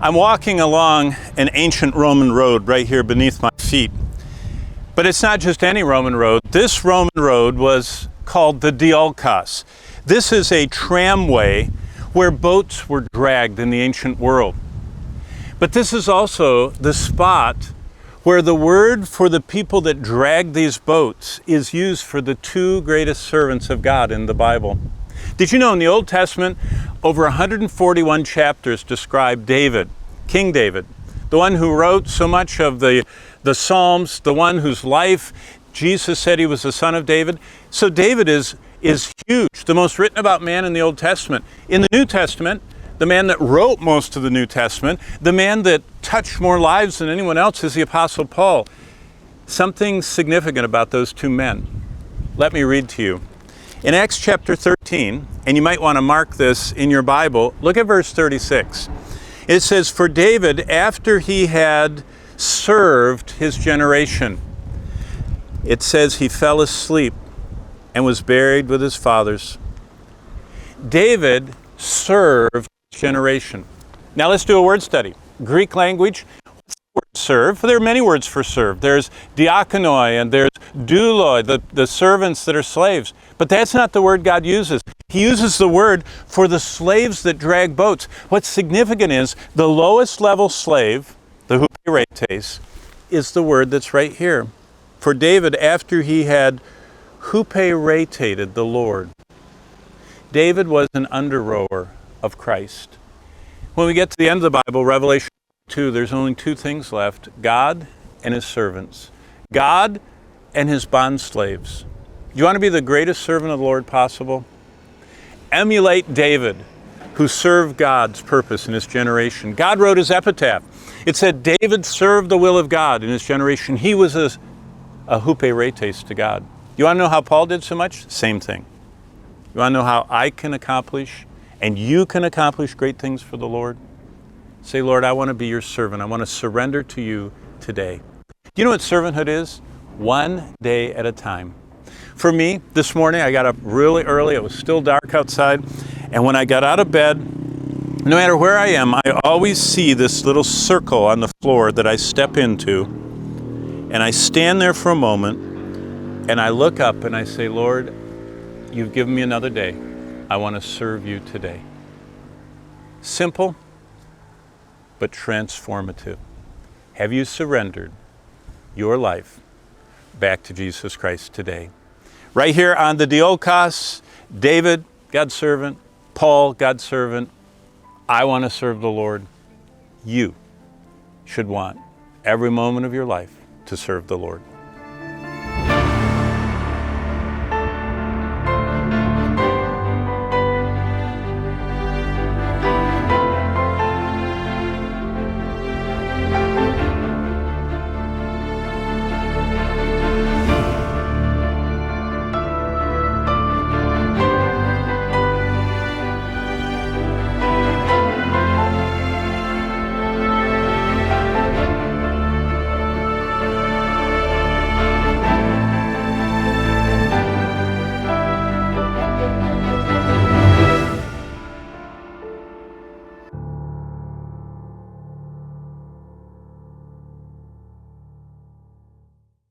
I'm walking along an ancient Roman road right here beneath my feet. But it's not just any Roman road. This Roman road was called the Diolkos. This is a tramway where boats were dragged in the ancient world. But this is also the spot where the word for the people that dragged these boats is used for the two greatest servants of God in the Bible. Did you know in the Old Testament, over 141 chapters describe David, King David, the one who wrote so much of the Psalms, the one whose life Jesus said he was the son of David. So David is huge, the most written about man in the Old Testament. In the New Testament, the man that wrote most of the New Testament, the man that touched more lives than anyone else is the Apostle Paul. Something significant about those two men. Let me read to you. In Acts chapter 13, and you might want to mark this in your Bible, look at verse 36. It says, "For David, after he had served his generation," it says he fell asleep and was buried with his fathers. David served his generation. Now let's do a word study. Greek language, what's the word serve? There are many words for serve. There's diakonoi and there's doulos, the servants that are slaves. But that's not the word God uses. He uses the word for the slaves that drag boats. What's significant is the lowest level slave, the huperetes, is the word that's right here. For David, after he had hupereted the Lord. David was an under-rower of Christ. When we get to the end of the Bible, Revelation 2, there's only two things left: God and his servants. God and his bond slaves. Do you want to be the greatest servant of the Lord possible? Emulate David, who served God's purpose in his generation. God wrote his epitaph. It said, David served the will of God in his generation. He was a huperetes to God. You want to know how Paul did so much? Same thing. You want to know how I can accomplish and you can accomplish great things for the Lord? Say, Lord, I want to be your servant. I want to surrender to you today. Do you know what servanthood is? One day at a time. For me, this morning, I got up really early. It was still dark outside. And when I got out of bed, no matter where I am, I always see this little circle on the floor that I step into. And I stand there for a moment, and I look up and I say, Lord, you've given me another day. I want to serve you today. Simple, but transformative. Have you surrendered your life back to Jesus Christ today? Right here on the Diolkos, David, God's servant, Paul, God's servant. I want to serve the Lord. You should want every moment of your life to serve the Lord.